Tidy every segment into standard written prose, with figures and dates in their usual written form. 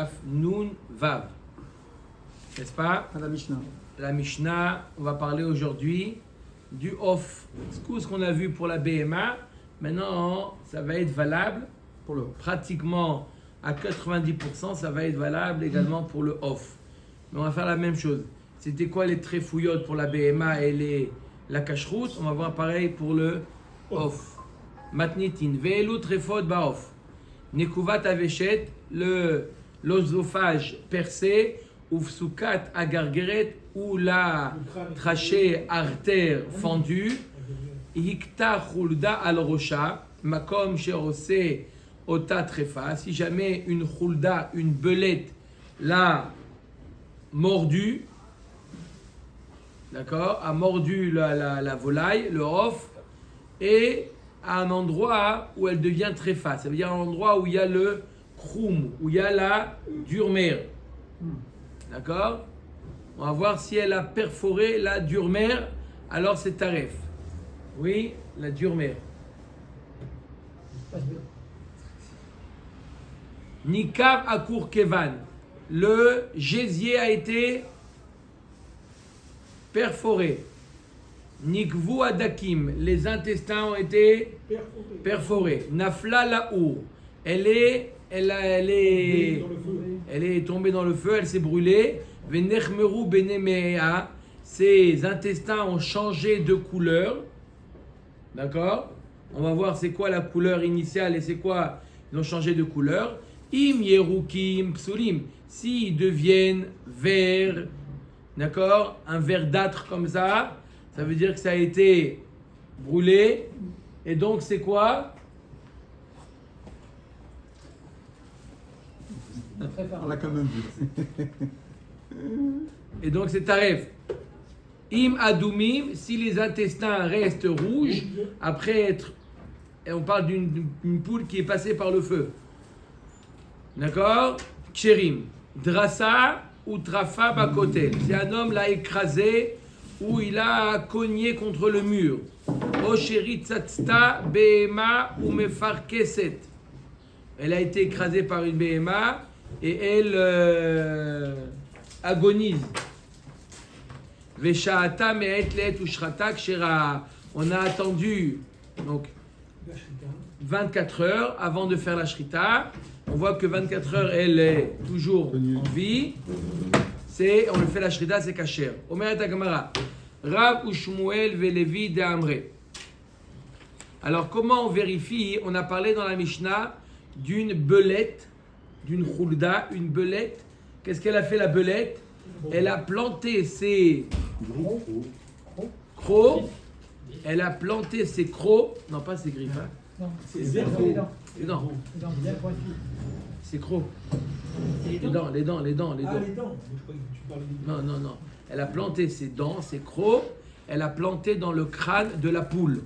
Daf Nun Vav. N'est-ce pas? À la Mishnah. La Mishnah, on va parler aujourd'hui du off. Tout ce qu'on a vu pour la BMA, maintenant ça va être valable Pour le pratiquement à 90%, ça va être valable également pour le off. Mais on va faire la même chose. C'était quoi les traits fouillottes pour la BMA et la cacheroute? On va voir pareil pour le off. Matnitin, ve'elu trefot ba'of. Nekuvat aveshet, l'osophage percé, ufsukat agargeret, ou la trachée artère fendue, hikta chulda al rocha, makom she'ose ota trefa. Si jamais une chulda, une belette, l'a mordu, d'accord, a mordu la volaille, le off, et à un endroit où elle devient tréfa. Ça veut dire un endroit où il y a le kroum, où il y a la durmère. D'accord? On va voir si elle a perforé la durmère, alors c'est taref. Oui, la durmère. Nikav akur kevan. Le gésier a été perforé. Nikvu adakim. Les intestins ont été perforés. Nafla laour. Elle est tombée dans le feu, elle s'est brûlée. Venechmeru benemea. Ses intestins ont changé de couleur. D'accord? On va voir c'est quoi la couleur initiale et c'est quoi ils ont changé de couleur. Im yerukim psulim. S'ils deviennent verts, d'accord? Un verdâtre comme ça, ça veut dire que ça a été brûlé. Et donc c'est quoi? On l'a quand même vu. Et donc c'est taref. Im adumim, si les intestins restent rouges, après être... Et on parle d'une poule qui est passée par le feu. D'accord? Ksherim. Drassa ou trafa bakotel. Si un homme l'a écrasé ou il a cogné contre le mur. Osheri tzatzta behema ou mefar keset. Elle a été écrasée par une behema et elle agonise. Veshaata me'et le'et ushrata kshera. On a attendu donc 24 heures avant de faire la shrita. On voit que 24 heures, elle est toujours en vie. On lui fait la shrita, c'est kasher. Omeret HaGemara. Rav u'Shmuel ve'Levi de'amre. Alors, comment on vérifie? On a parlé dans la Mishnah d'une belette, d'une chulda, une belette. Qu'est-ce qu'elle a fait, la belette? Elle a planté ses crocs. Elle a planté ses crocs. Non, pas ses griffes. Hein. Non, C'est dents. C'est crocs. Les dents. Ah, les dents. Je croyais que tu parlais des dents. Non. Elle a planté ses dents, ses crocs. Elle a planté dans le crâne de la poule.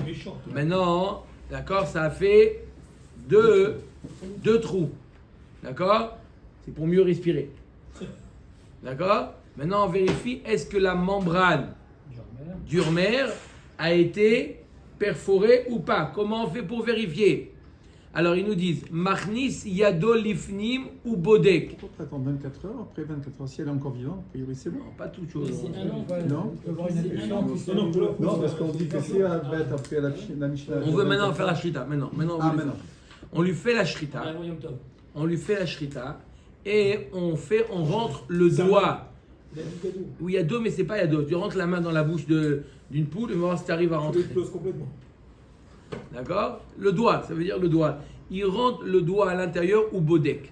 Méchant. Maintenant, d'accord, ça a fait deux trous. D'accord? C'est pour mieux respirer. D'accord? Maintenant, on vérifie, est-ce que la membrane d'Urmer a été perforée ou pas? Comment on fait pour vérifier? Alors, ils nous disent, Machnis yado lifnim ou bodek. Pourquoi attendre 24 heures? Après 24 heures, si elle est encore vivante, a priori c'est bon. Non, pas toute chose. Non. Non, parce qu'on dit que si elle va être après la Mishnah. On veut maintenant faire la shrita. Maintenant. Maintenant. On lui fait la shrita. Et on rentre le doigt. Oui, il y a deux, mais c'est pas yado. Tu rentres la main dans la bouche d'une poule et on va voir si tu arrives à rentrer. Complètement. D'accord? Le doigt, ça veut dire le doigt. Il rentre le doigt à l'intérieur ou bodek.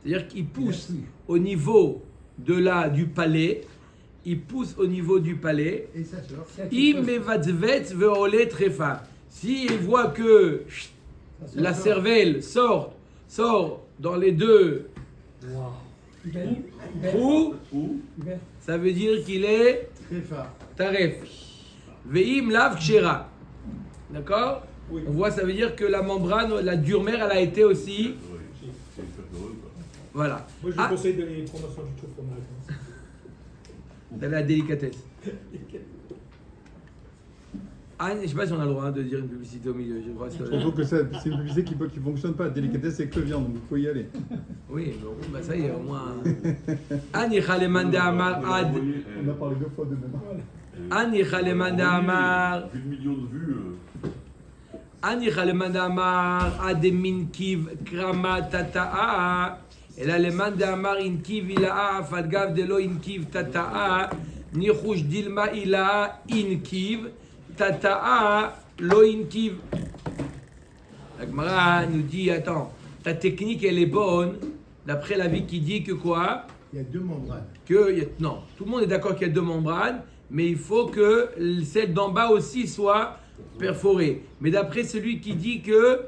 C'est-à-dire qu'il pousse au niveau du palais. Il pousse au niveau du palais. Et ça sort. Imevatzvet ve'ole trefa. S'il voit que la cervelle sort dans les deux trous, ça veut dire qu'il est taref. Ve'im lav kshera. D'accord? Oui. On voit, ça veut dire que la membrane, la durmère, elle a été aussi. Voilà. Moi, je vous conseille d'aller prendre un soin du tout pour ma réponse. D'aller à la délicatesse. Je ne sais pas si on a le droit de dire une publicité au milieu. Je crois que Surtout que c'est une publicité qui ne fonctionne pas. Délicatesse, c'est que viande, donc il faut y aller. Oui, bon, bah ça y est, au moins. Ani Khaleman de Amar Ad. On a parlé 2 fois de même. Ani Khaleman de Amar. Plus de millions de vues. Ani Khaleman de Amar Ademin Kiv Krama Tata'a. Et là, le man de Amar Inkiv Ila'a. Fadgav de lo Inkiv Tata'a. Nichush Dilma Ila'a Inkiv. Tata'a lo Inkiv. La Gemara nous dit, attends, ta technique elle est bonne, d'après l'avis qui dit que quoi? Il y a 2 membranes. Non, tout le monde est d'accord qu'il y a 2 membranes, mais il faut que celle d'en bas aussi soit perforée. Mais d'après celui qui dit que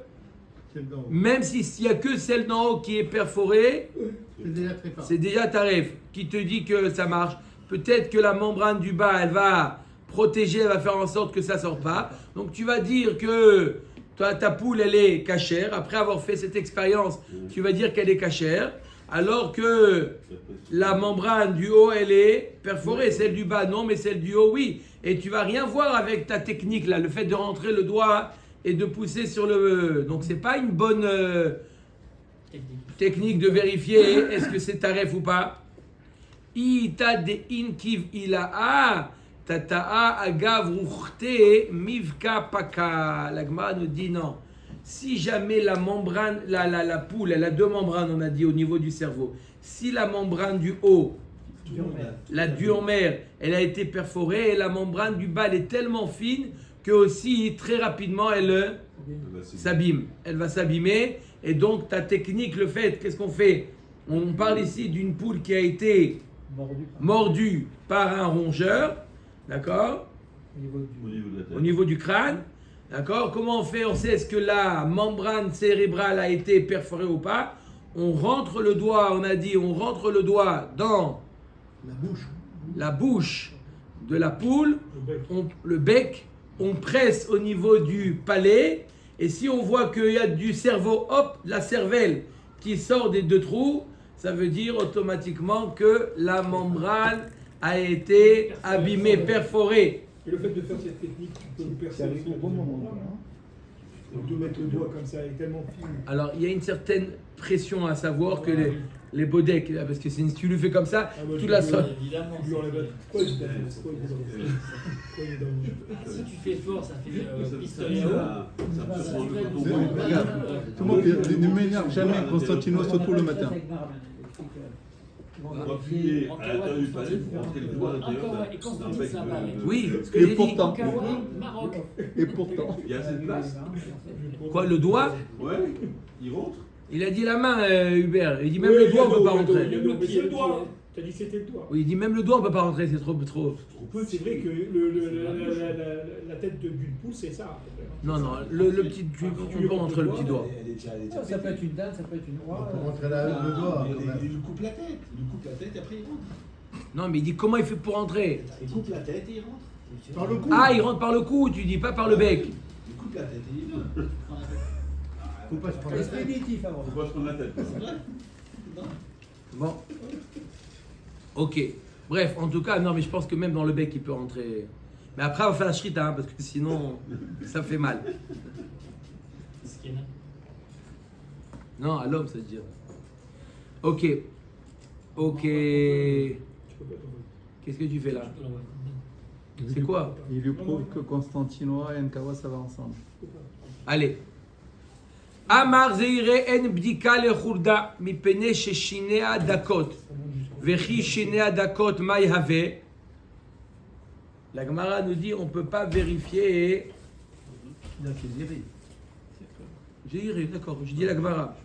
même s'il n'y a que celle d'en haut qui est perforée, C'est déjà très fort. c'est déjà taref, qui te dit que ça marche. Peut-être que la membrane du bas, elle va protéger, elle va faire en sorte que ça ne sorte pas. Donc tu vas dire que ta poule, elle est cachère. Après avoir fait cette expérience, tu vas dire qu'elle est cachère. Alors que la membrane du haut, elle est perforée. Celle du bas, non, mais celle du haut, oui. Et tu vas rien voir avec ta technique, là. Le fait de rentrer le doigt et de pousser sur le... Donc, c'est pas une bonne technique de vérifier est-ce que c'est taref ou pas. Ita de inkiv ila'a. Tata'a agav ruchte mivka paka. La Gemara nous dit non. Si jamais la membrane, la poule, elle a 2 membranes, on a dit au niveau du cerveau. Si la membrane du haut, la duomère, elle a été perforée, et la membrane du bas, elle est tellement fine que aussi très rapidement elle s'abîme. Elle va s'abîmer. Et donc ta technique, le fait, qu'est-ce qu'on fait? On parle ici d'une poule qui a été mordue par un rongeur. D'accord? Au niveau du crâne. D'accord? Comment on fait? On sait est-ce que la membrane cérébrale a été perforée ou pas? On rentre le doigt, on a dit, on rentre le doigt dans la bouche de la poule, le bec, on presse au niveau du palais, et si on voit qu'il y a du cerveau, hop, la cervelle qui sort des 2 trous, ça veut dire automatiquement que la membrane a été abîmée, perforée. Et le fait de faire cette technique, tu peux le percer aussi au bon moment. Donc de mettre le doigt comme ça est tellement fin. Alors il y a une certaine pression à savoir que les bodecs, parce que si tu le fais comme ça, toute la sorte. Évidemment. Quoi, il Si tu fais fort, ça fait Ça pistolet. Regarde, tout le monde ne m'énerve jamais Constantino, surtout le matin. On va appuyer à l'intérieur du palais pour rentrer le doigt à l'intérieur Et Constantine, ça va. Oui, ce que Et j'ai dit. pourtant, Maroc. et pourtant, Il y a assez de place. Quoi, le doigt? Ouais, il rentre. Il a dit la main, Hubert. Il dit même le doigt, on ne peut pas rentrer. C'est le doigt. T'as dit c'était le doigt. Oui, il dit même le doigt, on ne peut pas rentrer, c'est trop. C'est vrai que la tête d'une poule, c'est ça. Non, le petit, tu peux pas rentrer le petit doigt. Ça peut être une dinde, ça peut être une roi. Pour montrer le doigt. quand même. Il lui coupe la tête. Il lui coupe la tête et après il rentre. Non, mais il dit comment il fait pour rentrer? Il coupe la tête et il rentre. Par le cou. Ah, il rentre par le cou, tu dis pas par le bec. Il coupe la tête et il vient. Faut pas se prendre la tête. Expéditif avant. Faut pas se prendre la tête. Bon. Ok. Bref, en tout cas, non, mais je pense que même dans le bec, il peut rentrer. Mais après, on va faire la shrita, hein, parce que sinon, ça fait mal. Non, à l'homme, ça veut dire. Ok. Qu'est-ce que tu fais là? C'est quoi? il lui prouve que Constantino et Nkawa ça va ensemble. Allez. Amar zeire en bdika le khurda mipene sheshinea dakot vechi shinea dakot may have. La Gemara nous dit on ne peut pas vérifier. Non, c'est Zéiré. Zéiré, d'accord, je dis la Gemara.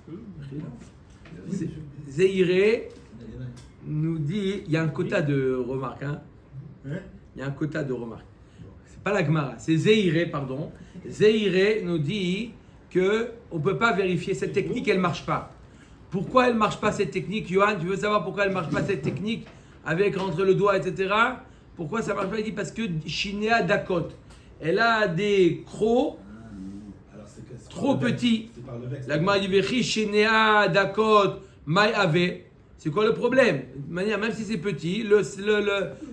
Zéiré nous dit, il y a un quota de remarques. Hein. Il y a un quota de remarques. C'est pas la Gemara, c'est Zéiré, pardon. Zéiré nous dit qu'on ne peut pas vérifier cette technique, elle ne marche pas. Pourquoi elle ne marche pas cette technique, Johan? Tu veux savoir pourquoi elle ne marche pas cette technique avec rentrer le doigt, etc. Pourquoi ça ne marche pas? Il dit parce que Shinéa Dakot, elle a des crocs trop petits. La Gemara dit Vechi Shinéa Dakot Mai Ave. C'est quoi le problème? De manière, même si c'est petit,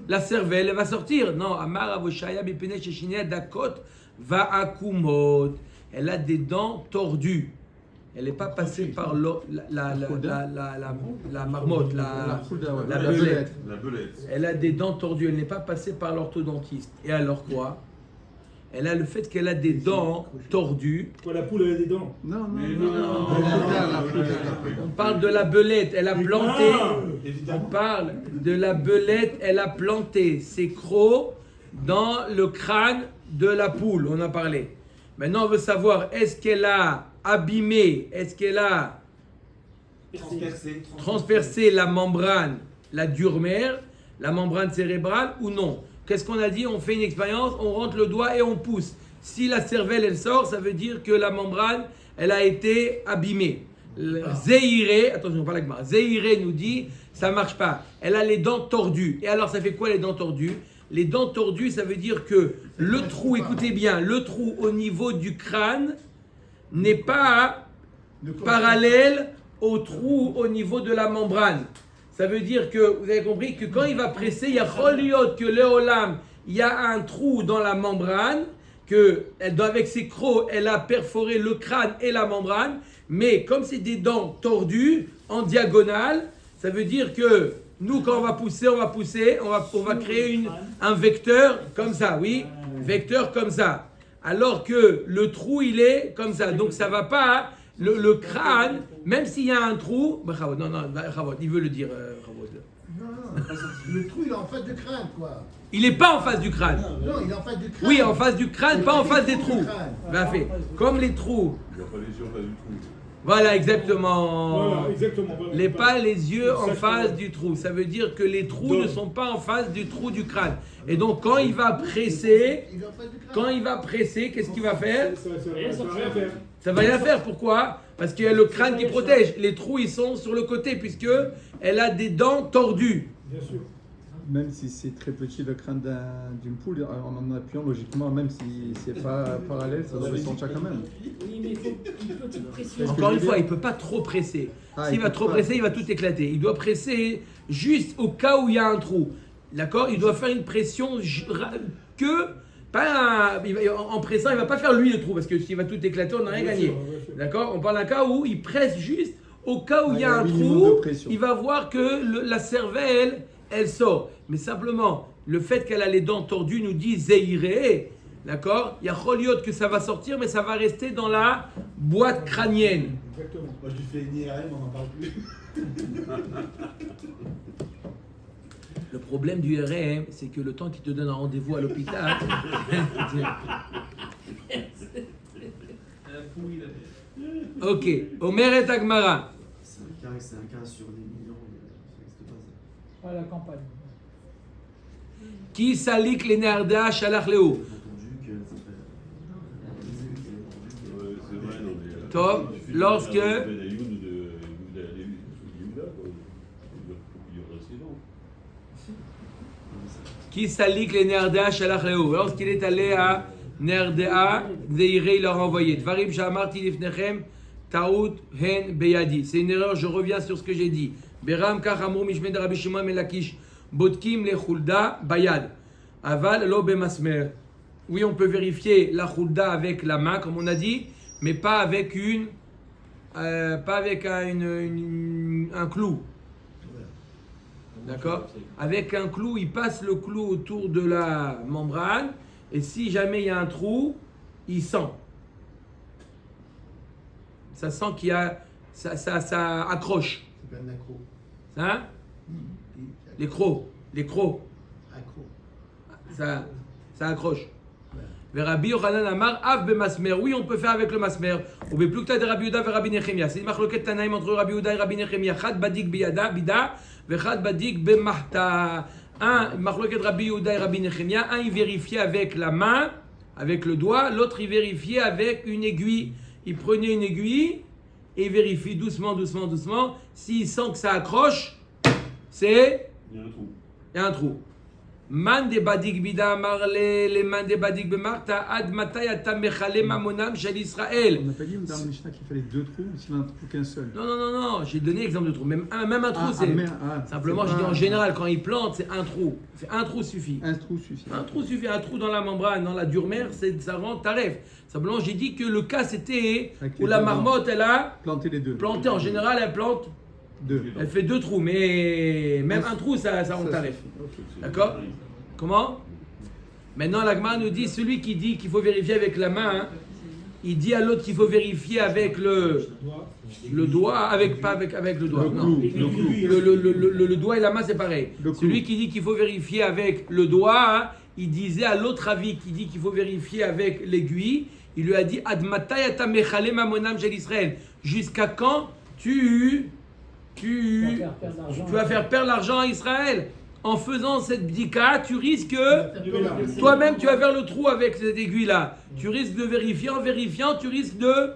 la cervelle elle va sortir. Non, Amar Avoshaya Bipene Shinéa Dakot Va'akumot. Elle a des dents tordues. Elle n'est pas passée par la marmotte, la belette. La belette. Elle a des dents tordues. Elle n'est pas passée par l'orthodontiste. Et alors quoi? Elle a le fait qu'elle a des dents tordues. Quoi, la poule, elle a des dents? Non, Mais non, non. On parle de la belette. Elle a planté. On Évidemment. parle de la belette. Elle a planté ses crocs dans le crâne de la poule. On a parlé. Maintenant, on veut savoir, est-ce qu'elle a abîmé, est-ce qu'elle a transpercé la membrane, la dure-mère, la membrane cérébrale ou non? Qu'est-ce qu'on a dit? On fait une expérience, on rentre le doigt et on pousse. Si la cervelle, elle sort, ça veut dire que la membrane, elle a été abîmée. Zéhiré, attention, pas la Gemara. Zéhiré nous dit, ça marche pas. Elle a les dents tordues. Et alors, ça fait quoi les dents tordues? Les dents tordues, ça veut dire que le trou, écoutez bien, le trou au niveau du crâne n'est pas parallèle au trou au niveau de la membrane. Ça veut dire que, vous avez compris, que quand il va presser, il y a choliot que le olam, il y a un trou dans la membrane, que avec ses crocs, elle a perforé le crâne et la membrane, mais comme c'est des dents tordues, en diagonale, ça veut dire que nous, quand on va pousser, on va créer un vecteur comme ça, oui, vecteur comme ça. Alors que le trou, il est comme ça. Donc ça va pas, le crâne, même s'il y a un trou, non, il veut le dire, Non, le trou il est en face du crâne quoi. il n'est pas en face du crâne. Non, il est en face du crâne. Oui, en face du crâne, pas en face des trous. crâne. Fait. Comme les trous. Il n'y a pas les yeux en face du trou. Voilà, exactement. Voilà, exactement. Voilà. Pas les yeux en Exactement. face du trou. Ça veut dire que les trous ne sont pas en face du trou du crâne. Et donc, quand il va presser, Il est en face du crâne. qu'est-ce qu'il va faire? Ça va rien faire. Ça va rien faire. Pourquoi? Parce qu'il y a le crâne qui protège. Les trous, ils sont sur le côté, puisque elle a des dents tordues. Bien sûr. Même si c'est très petit le crâne d'une poule, en appuyant logiquement, même si c'est pas parallèle, ça doit se sentir quand même. Oui, mais il faut une petite pression. Encore une fois, il ne peut pas trop presser. S'il va trop presser, il va tout éclater. Il doit presser juste au cas où il y a un trou. D'accord? Il doit faire une pression en pressant, il ne va pas faire lui le trou, parce que s'il va tout éclater, on n'a rien gagné. D'accord? On parle d'un cas où il presse juste au cas où il y a un trou, il va voir que la cervelle, elle sort. Mais simplement, le fait qu'elle a les dents tordues nous dit Zéhiré. D'accord? Il y a choliot que ça va sortir, mais ça va rester dans la boîte crânienne. Exactement. Moi, je lui fais une IRM, on n'en parle plus. Le problème du RM, c'est que le temps qu'il te donne un rendez-vous à l'hôpital. Ok, Omer et Agmara. C'est un cas sur des millions, ça n'existe pas ça. À la campagne. Qui salik les nerdea shalach leo. J'ai entendu que ça fait. Ouais, c'est vrai, non, mais. Top, il suffit de lorsque- regarder Ben Ayoun ou de Yehuda, quoi. Il y aura ses dents. Qui salik les nerdea shalach leo. Lorsqu'il est allé à Nerdea, Zéhiré, il leur a envoyé. Dvarim shamarti lifnechem, taout hen beyadi. C'est une erreur, je reviens sur ce que j'ai dit. Beram kachamur mishmed Rabbi Shimon ben Lakish. Bodkim le chulda bayad. Aval lo bemasmer. Oui, on peut vérifier la chulda avec la main, comme on a dit, mais pas avec un clou. D'accord? Avec un clou, il passe le clou autour de la membrane, et si jamais il y a un trou, il sent. Ça sent qu'il y a. Ça accroche. C'est pas un accro. Hein? Les crocs. Accro. Ça accroche. Rabbi Yochanan Amar Av bemasmer. Oui, on peut faire avec le masmer. Ou beplukta de Rabbi Yehuda et Rabbi Nechemia. C'est une machloket tanaïm entre Rabbi Yehuda et Rabbi Nechemia. Chad badik biyada bida, vechad badik bemahta. Un machloket Rabbi Yehuda et Rabbi Nechemia. Un il vérifiait avec la main, avec le doigt. L'autre il vérifiait avec une aiguille. Il prenait une aiguille et il vérifie doucement. S'il sent que ça accroche, c'est Il y a un trou. il y a un trou. Man de badik bida marle, les man de badik bemarta, ad matay ata mechale mamonam shel Israël. On n'a pas dit dans le Mishnah qu'il fallait 2 trous, ou s'il n'en trouve qu'un seul. Non, j'ai donné exemple de trou. Même un trou, simplement, je dis en général, quand il plante, c'est un trou. C'est un trou suffit. Un trou suffit. Un trou suffit, un trou dans la membrane, dans la dure-mère, ça rend taref. Simplement, j'ai dit que le cas, c'était où la marmotte, elle a planté les 2. planté. En général, elle plante 2. Elle fait 2 trous, mais même un trou, ça rend taref. D'accord? Comment? Maintenant, l'Agma nous dit, celui qui dit qu'il faut vérifier avec la main, il dit à l'autre qu'il faut vérifier avec le doigt, pas avec le doigt. Non. Le doigt et la main, c'est pareil. Celui qui dit qu'il faut vérifier avec le doigt, il disait à l'autre avis qui dit qu'il faut vérifier avec l'aiguille, il lui a dit Admatay ata mechale mamonam shel Israël. Jusqu'à quand tu vas faire perdre l'argent à Israël? En faisant cette bdika, tu risques toi-même, tu vas faire le trou avec cette aiguille-là. Tu risques de vérifier. En vérifiant, tu risques de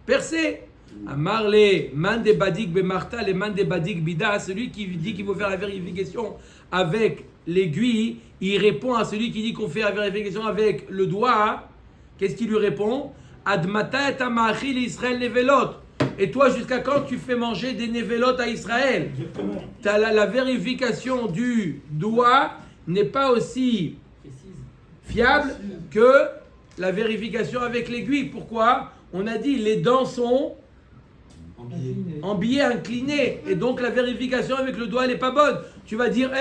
percer. Amar les man de badik bemarta, les man de badik bida. Celui qui dit qu'il faut faire la vérification avec l'aiguille, il répond à celui qui dit qu'on fait la vérification avec le doigt. Qu'est-ce qu'il lui répond? Admata et amachil Israël nevelot. Et toi, jusqu'à quand tu fais manger des nevelot à Israël? La vérification du doigt n'est pas aussi fiable que la vérification avec l'aiguille. Pourquoi? On a dit les dents sont en biais incliné, et donc la vérification avec le doigt elle n'est pas bonne. Tu vas dire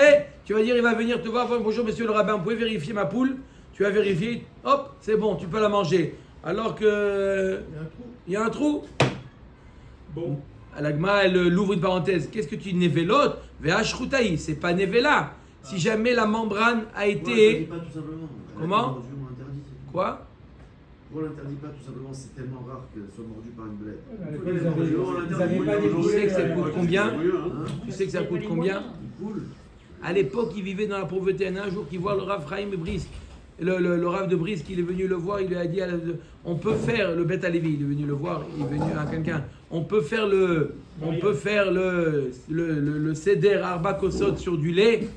il va venir te voir, bonjour monsieur le rabbin, vous pouvez vérifier ma poule? Tu vas vérifier, hop, c'est bon, tu peux la manger. Alors que il y a un trou. Bon. L'Agma, elle ouvre une parenthèse. Qu'est-ce que tu névélotes? Ve'ashroutaï, c'est pas névéla. Si jamais la membrane a été. Pas, tout simplement. Comment? Quoi? On l'interdit pas tout simplement, c'est tellement rare qu'elle soit mordue par une belette. Tu sais que ça coûte combien? Tu sais que ça coûte combien? À l'époque, il vivait dans la pauvreté. Un jour, qu'il voit le Rav Chaim Brisk. Le Rav de Brisk, il est venu le voir, il lui a dit on peut faire le Beth Alevi, il est venu le voir, il est venu à quelqu'un. On peut faire le Seder Arba Kosot sur du lait.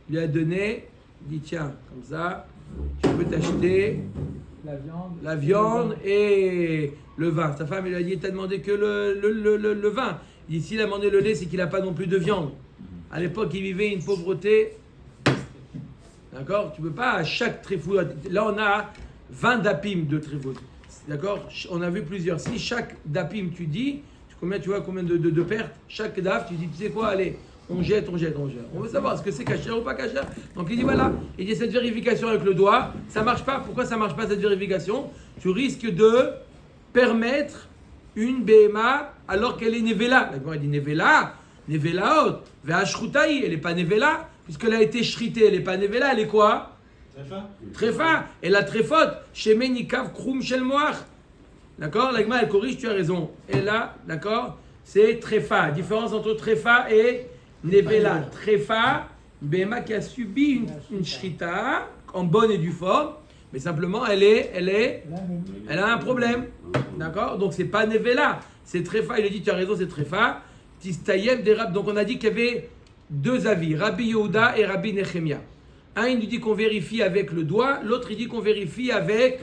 Il lui a donné, il dit tiens, comme ça, tu peux t'acheter la viande et le vin. Sa femme, il lui a dit t'as demandé que le vin. Il dit s'il a demandé le lait, c'est qu'il n'a pas non plus de viande. À l'époque, il vivait une pauvreté. D'accord? Tu ne peux pas à chaque tréfout. Là, on a 20 dapim de tréfout. D'accord? On a vu plusieurs. Si chaque dapim, tu dis, combien de pertes? Chaque daf, tu dis, tu sais quoi? Allez, on jette. On veut savoir, est-ce que c'est caché ou pas caché? Donc, il dit, voilà. Il dit, cette vérification avec le doigt, ça ne marche pas. Pourquoi ça ne marche pas, cette vérification? Tu risques de permettre une BMA alors qu'elle est nevela. D'accord? Il dit, nevela haute. Ve'ashroutaï, elle n'est pas nevela. Puisqu'elle a été shritée, elle n'est pas nevela, elle est quoi? Tréfa. Et la tréfote, shemenikav krum shel moach. D'accord? L'agma, elle corrige, tu as raison. Et là, d'accord? C'est tréfa. Différence entre tréfa et nevela. Tréfa, Béma qui a subi une shrita en bonne et due forme, mais simplement elle a un problème. D'accord? Donc c'est pas nevela. C'est tréfa. Il a dit, tu as raison, c'est tréfa. Tistayem des rab. Donc on a dit qu'il y avait deux avis, Rabbi Yehuda et Rabbi Nechemia. Un, il nous dit qu'on vérifie avec le doigt, l'autre, il dit qu'on vérifie avec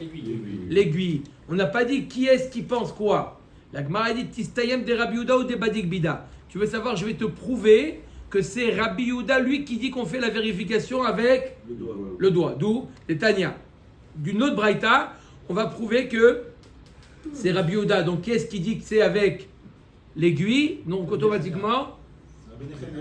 l'aiguille. On n'a pas dit qui est-ce qui pense quoi. La Gemara dit Tistayem de Rabbi Yehuda ou de Badik Bida. Tu veux savoir, je vais te prouver que c'est Rabbi Yehuda, lui, qui dit qu'on fait la vérification avec le doigt. D'où les Tanya. D'une autre braïta, on va prouver que c'est Rabbi Yehuda. Donc, qu'est-ce qui dit que c'est avec l'aiguille? Donc, automatiquement,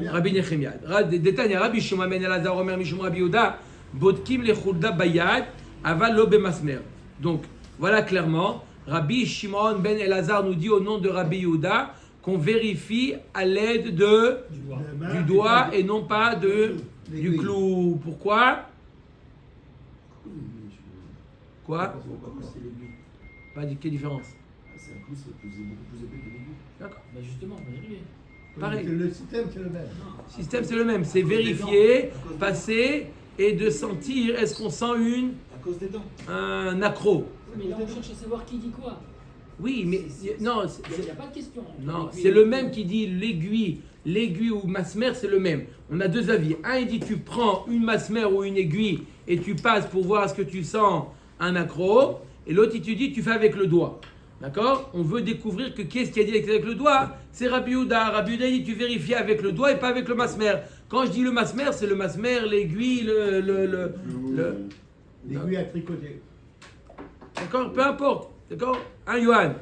Rabbi Nechemia. Détail, Rabbi Shimon ben Elazar Omer Mishum Rabbi Yehuda, Bodkim le Chulda Bayad, Aval lo bemasmer. Donc, voilà clairement, Rabbi Shimon ben Elazar nous dit au nom de Rabbi Yehuda qu'on vérifie à l'aide du doigt et non pas du clou. Pourquoi? Quoi? Pas de quelle différence? C'est un clou, c'est beaucoup plus épais que l'aiguille. D'accord. Bah justement, on va y arriver. Pareil. Le système, c'est le même. Le système, c'est le même. C'est vérifier, passer et de sentir est-ce qu'on sent À cause des dents. un accro. Mais là, on cherche à savoir qui dit quoi. Oui, mais non, Il n'y a pas de question. non, c'est le même qui dit l'aiguille. l'aiguille ou masmer, c'est le même. On a deux avis. Un, il dit tu prends une masmer ou une aiguille et tu passes pour voir est-ce que tu sens un accro. Et l'autre, il te dit tu fais avec le doigt. D'accord? On veut découvrir que qu'est-ce qu'il a dit avec le doigt? C'est Rabbi Yehuda. Rabbi Yehuda dit tu vérifies avec le doigt et pas avec le masmer. Quand je dis le masmer, c'est le masmer, l'aiguille, L'aiguille à tricoter. D'accord? Peu importe. D'accord? Yohan.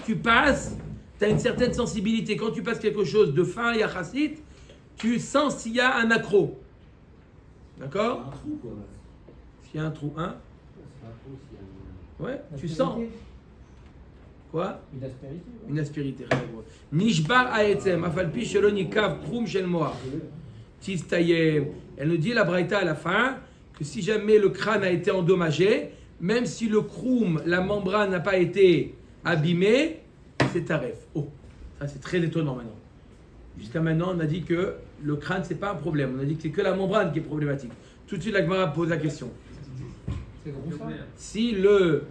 Tu passes, tu as une certaine sensibilité. Quand tu passes quelque chose de fin et yachassit, tu sens s'il y a un accro. D'accord? Un trou, quoi. S'il y a un trou, hein? C'est pas trop s'il y a Ouais, tu sens. Quoi? Une aspérité. Une aspérité. Nishbar ha'etzem, afalpi shelo nikav krum shel moar. Tistayem. Elle nous dit la braïta à la fin que si jamais le crâne a été endommagé, même si le krum, la membrane n'a pas été abîmée, c'est taref. Oh, ça c'est très étonnant maintenant. Jusqu'à maintenant, on a dit que le crâne c'est pas un problème. On a dit que c'est que la membrane qui est problématique. Tout de suite, la Gemara pose la question. C'est gros ça. Si le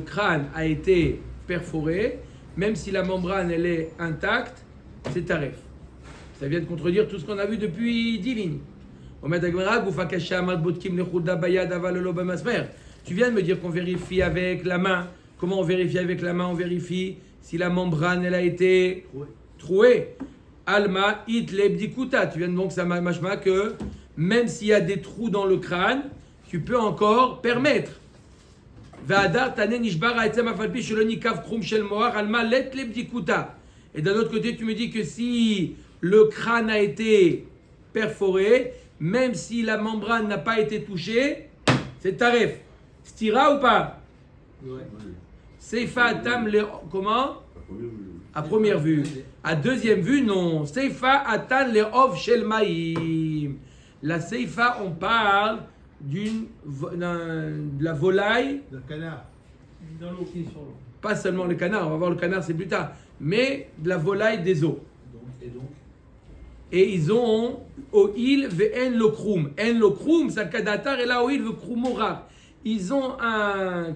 crâne a été perforé, même si la membrane elle est intacte, c'est taref. Ça vient de contredire tout ce qu'on a vu depuis 10 lignes. Tu viens de me dire qu'on vérifie avec la main. Comment on vérifie avec la main? On vérifie si la membrane elle a été trouée. Alma it lebdikuta. Tu viens donc ça machma que même s'il y a des trous dans le crâne, tu peux encore permettre. Et d'un autre côté, tu me dis que si le crâne a été perforé, même si la membrane n'a pas été touchée, c'est taref. Stira ou pas? Seifa atam le... Comment? À première vue. À deuxième vue, non. Seifa atan le ov shel maïm. La seifa, on parle de la volaille. Le canard. Dans l'eau. Pas seulement le canard, on va voir le canard, c'est plus tard. Mais de la volaille des eaux. Et ils ont oil ve'en lo krum. En lo krum, ça kadatar et là oil ve krumorar. Ils ont un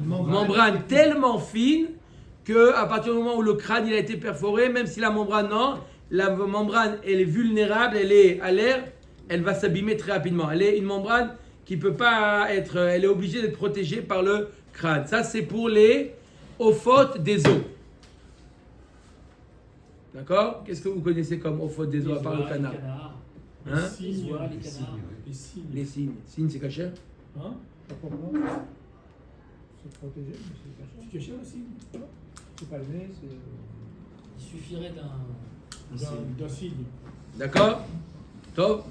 membrane tellement fine que à partir du moment où le crâne il a été perforé, même si la membrane non, la membrane elle est vulnérable, elle est à l'air, elle va s'abîmer très rapidement. Elle est une membrane qui peut pas être, elle est obligée d'être protégée par le crâne. Ça c'est pour les ophotes des eaux. D'accord? Qu'est-ce que vous connaissez comme ophotes des eaux à part le canard? Hein? Les oies, les canards. Les signes. Les signes. Signes c'est caché? Hein? Pas pour moi. C'est protégé, mais c'est caché. Tu cachais aussi C'est pas le nez, c'est. Il suffirait d'un signe. D'accord? Top.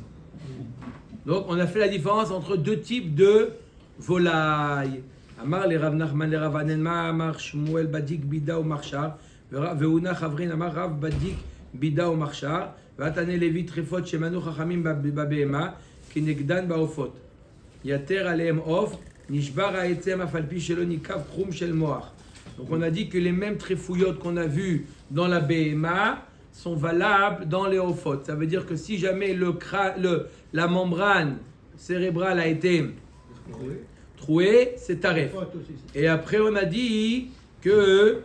Donc on a fait la différence entre deux types de volailles. Amar les Rav Nachman les Rav Anelma Amar Shmuel Badik Bida ou Marchar Veuna Chavrin Amar Rav Badik Bida ou Marchar Vatane Levi Trefot Shemanu Chachamim Babehema Kinegdan Baofot Yater Aleem Of Nishbar Haetzem Afalpi Shelo Nikav Krum Shel Moach. Donc on a dit que les mêmes tréfouillottes qu'on a vues dans la Behema sont valables dans les Ofot. Ça veut dire que si jamais la membrane cérébrale a été trouée, c'est taref. Et après on a dit que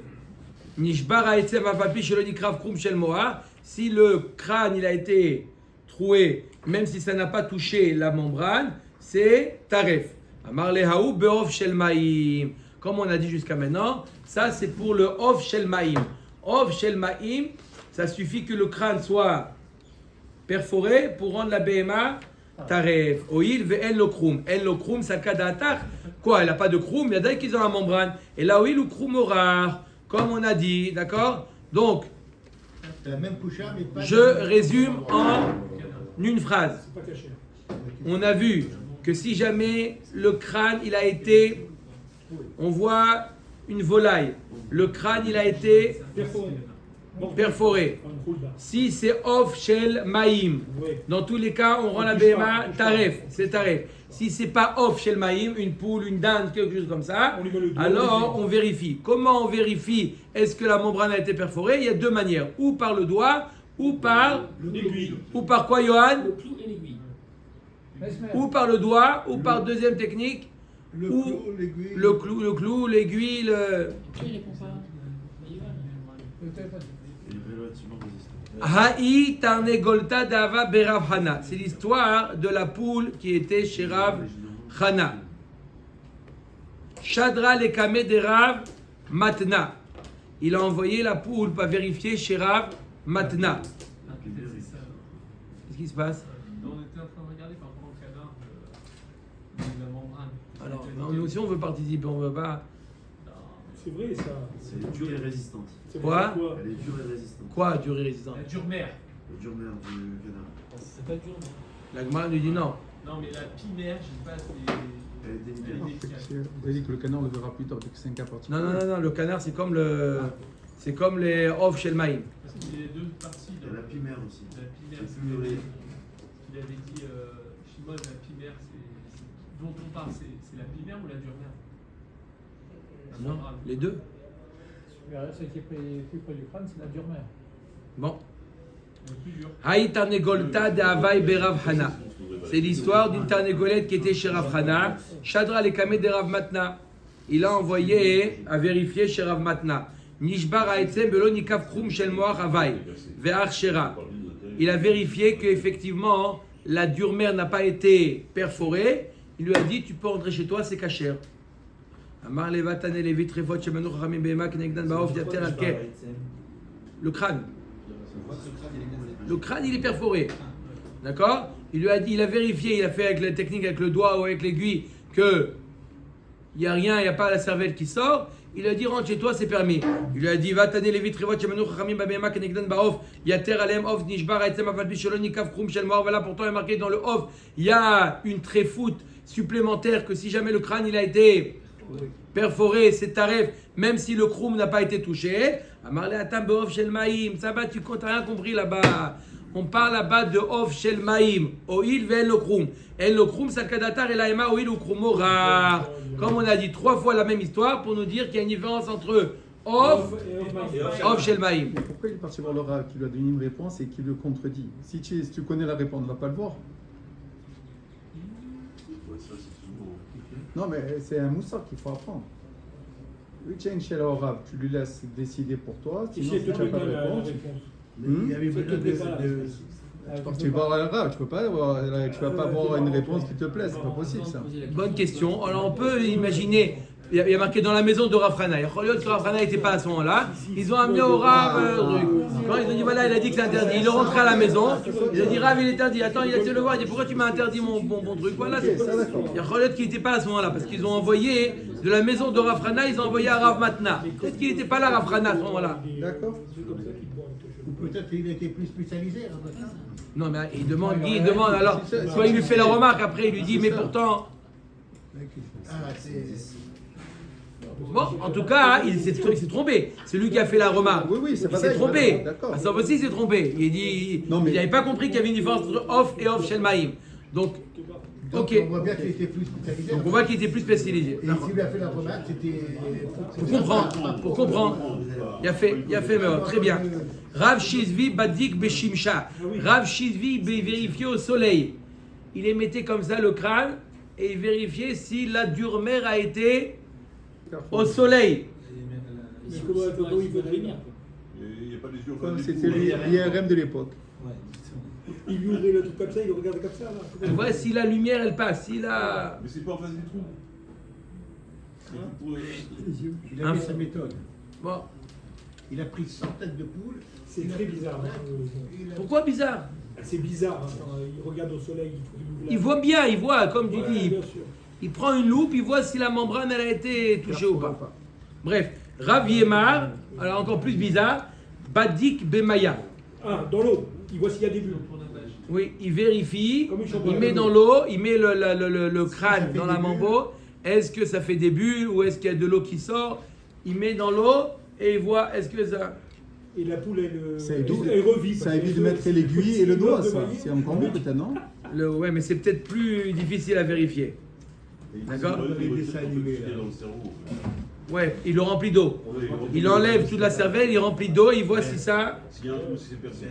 Nishbar Haetzem Afalpi Shelo Nikav Krum Shel Moach, si le crâne il a été troué, même si ça n'a pas touché la membrane, c'est taref. Amar lehaou be'ov shel ma'im. Comme on a dit jusqu'à maintenant, ça c'est pour le ov shel ma'im. Ov shel ma'im, ça suffit que le crâne soit perforé pour rendre la BMA taref. Oil ve'en lo krum. En lo krum, ça kadatar. Quoi, elle n'a pas de krum, il y a d'autres qui ont la membrane. Et là, oil ou krum orar, comme on a dit, d'accord? Donc, la même coucha, mais pas je résume en une phrase. C'est pas caché. On a vu que si jamais le crâne il a été, on voit une volaille, le crâne il a été perforé. Si c'est off shel maïm, dans tous les cas on rend la BMA taref, c'est taref. Si c'est pas off shel maïm, une poule, une dinde, quelque chose comme ça, alors on vérifie. Comment on vérifie est-ce que la membrane a été perforée? Il y a deux manières, ou par le doigt, ou par l'aiguille. Ou par quoi, Johan? Le clou et l'aiguille. Ou par le doigt, ou par deuxième technique, le ou clou, l'aiguille. le clou, l'aiguille, Tu répond pas. Il est relativement résistant. Haï Tarnegolta Dava Berav Hana. C'est l'histoire de la poule qui était chez Rav Hana. Shadra Lekame de Rav Matna. Il a envoyé la poule pour vérifier chez Rav Matna. Qu'est-ce qui se passe? On était en train de regarder par rapport au canard de la membrane. Alors, nous aussi on veut participer, on veut pas. C'est vrai ça. C'est dur et résistante. C'est Quoi? pourquoi Elle est dure et résistante. Quoi, dur et résistant? La dure mère. Le dur mère du canard. C'est pas dur, non? La Gemara nous dit non. Non, mais la pimère, je sais pas, c'est. Elle est délicate. Vous avez dit que le canard on le verra plus tard, donc c'est incaparti. Non, le canard c'est comme c'est comme les off chez le maïm. Parce qu'il y a deux parties. Il y a la pimère aussi. La pimère, C'est c'est plus vrai. il avait dit Shimon, la pimère, dont on parle, c'est la pimère ou la dure mère? Non, les deux. Celle qui est plus près du crâne, c'est la dure mère. Bon. Le plus dur. Haït Tarnegolta de Havaï Berav Hana. C'est l'histoire d'une tarnégolette qui était chez Rav Hana. Shadra Lekame de Rav Matna. Il a envoyé à vérifier chez Rav Matna. Nishbar Haetzem Belo Nikaf Krum Shel Moach Havaï. Ve'ach Shera. Il a vérifié qu'effectivement la dure mère n'a pas été perforée. Il lui a dit tu peux rentrer chez toi, c'est cachère. Amar Levatane Levit Refot Shemanu Chachamim Behema Kenegdan Baof Yater Alke. Le crâne. Le crâne, il est perforé. D'accord? Il lui a dit, il a vérifié, il a fait avec la technique, avec le doigt ou avec l'aiguille, que il n'y a rien, il n'y a pas la cervelle qui sort. Il a dit, rentre chez toi, c'est permis. Il lui a dit, va t'aner les vitrivot, shemanu chachamim babema kenegdan baof, yater alem of nishbar etzem avalbi shelo nikaf krum shel moar. Voilà, pourtant il est marqué dans le off, il y a une tréfoute supplémentaire que si jamais le crâne il a été perforé, c'est taref, même si le krum n'a pas été touché. Amarle atam beof shel maïm. Ça va, tu n'as rien compris là-bas. On parle là-bas de off shel maïm. Oil ve'en le krum. En le krum salkadatar et laema oil ou krumo rar. Comme on a dit 3 fois la même histoire pour nous dire qu'il y a une différence entre off shel maïm. Mais pourquoi il est parti voir le Rav qui lui a donné une réponse et qui le contredit? Si tu connais la réponse, on ne va pas le voir. Ouais, ça, c'est souvent. Non, mais c'est un moussard qu'il faut apprendre. Oui, tiens, chez le Rav, tu lui laisses décider pour toi. Et Sinon, si si tu n'as pas de la réponse, réponse. Il y avait Ça besoin te plaît pas, tu vas voir le Rav, tu peux pas avoir une réponse qui te plaît, c'est pas possible ça. Bonne question. Alors on peut imaginer, il y a marqué dans la maison de Rav Hana. Il y a que Rav Hana n'était pas à ce moment-là. Ils ont amené au Rav truc. Quand ils ont dit voilà, il a dit que c'est interdit. Il est rentré à la maison. Il a dit Rav, il est interdit. Attends, il a été le voir. Il a dit pourquoi tu m'as interdit mon truc. Voilà, c'est ça. Il y a Kholot qui n'était pas à ce moment-là parce qu'ils ont envoyé de la maison de Rav Hana, ils ont envoyé à Rav Matna. Peut-être qu'il n'était pas là, Rav Hana, à ce moment-là. D'accord. Ou peut-être qu'il était plus spécialisé. Non, mais il demande alors. Soit il lui fait la remarque, après il lui dit mais pourtant. Ah, c'est. Bon, en tout cas, il s'est trompé. C'est lui qui a fait la remarque. Oui, c'est Il pas s'est vrai, trompé. d'accord. Ça aussi, il s'est trompé. Il Non, mais- n'avait pas compris qu'il y avait une différence entre off et off shel maïm. Donc, Donc, ok. on voit bien qu'il était plus spécialisé. Donc on voit qu'il était plus spécialisé. Et s'il lui a fait la remarque, c'était. Pour comprendre. Il a fait, mais très bien. Rav Shizvi Badik Beshimsha. Rav Shizvi vérifiait au soleil. Il émettait comme ça le crâne et il vérifiait si la dure mère a été au soleil. Mais comment il veut devenir? Il n'y a pas des yeux. Comme c'était l'IRM de l'époque. Il lui ouvrait le truc comme ça, il le regardait comme ça. Là. Tu vois si la lumière elle passe, si la. Mais c'est pas en face des trous. Il a fait sa méthode. Bon. Il a pris 100 têtes de poule. C'est très bizarre. Pourquoi bizarre? C'est bizarre. Hein, quand il regarde au soleil, il faut qu'il ouvre la- Il voit bien, il voit, comme tu Ouais, dis. bien sûr. Il prend une loupe, il voit si la membrane elle a été touchée ou pas. Bref, Rav Yemar, alors encore plus bizarre, Badik Bemaya. Ah, dans l'eau. Il voit s'il y a des bulles. Oui, il vérifie, Comme une chambre il met à dans l'eau, il met le crâne dans la mambo. Est-ce que ça fait des bulles ou est-ce qu'il y a de l'eau qui sort? Il met dans l'eau et il voit est-ce que ça. Et la poule, Ça elle évite, revit. ça évite de mettre l'aiguille et le doigt, ça. C'est encore mieux peut-être, non? Ouais, mais c'est peut-être plus difficile à vérifier. D'accord? Dans le cerveau. Ouais, il le remplit d'eau. Il enlève toute la cervelle, il remplit d'eau, il voit si ça. S'il y a un trou, si c'est percé.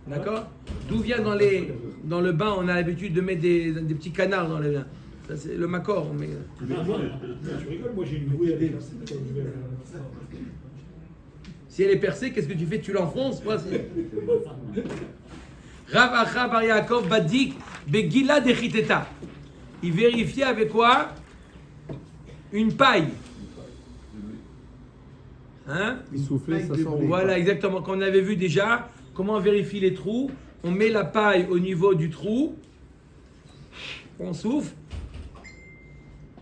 D'accord? D'où vient dans le bain, on a l'habitude de mettre des petits canards dans le bain. Ça, c'est le macor. Mais... Ah, moi, tu rigoles, moi j'ai une bouée avec ça. Si elle est percée, qu'est-ce que tu fais? Tu l'enfonces? Rav Acha Bar Yaakov Badik Begila Dechiteta. Il vérifiait avec quoi? Une paille. Hein? Il soufflait, ça sort. Voilà, exactement. Comme on avait vu déjà, comment on vérifie les trous? On met la paille au niveau du trou. On souffle.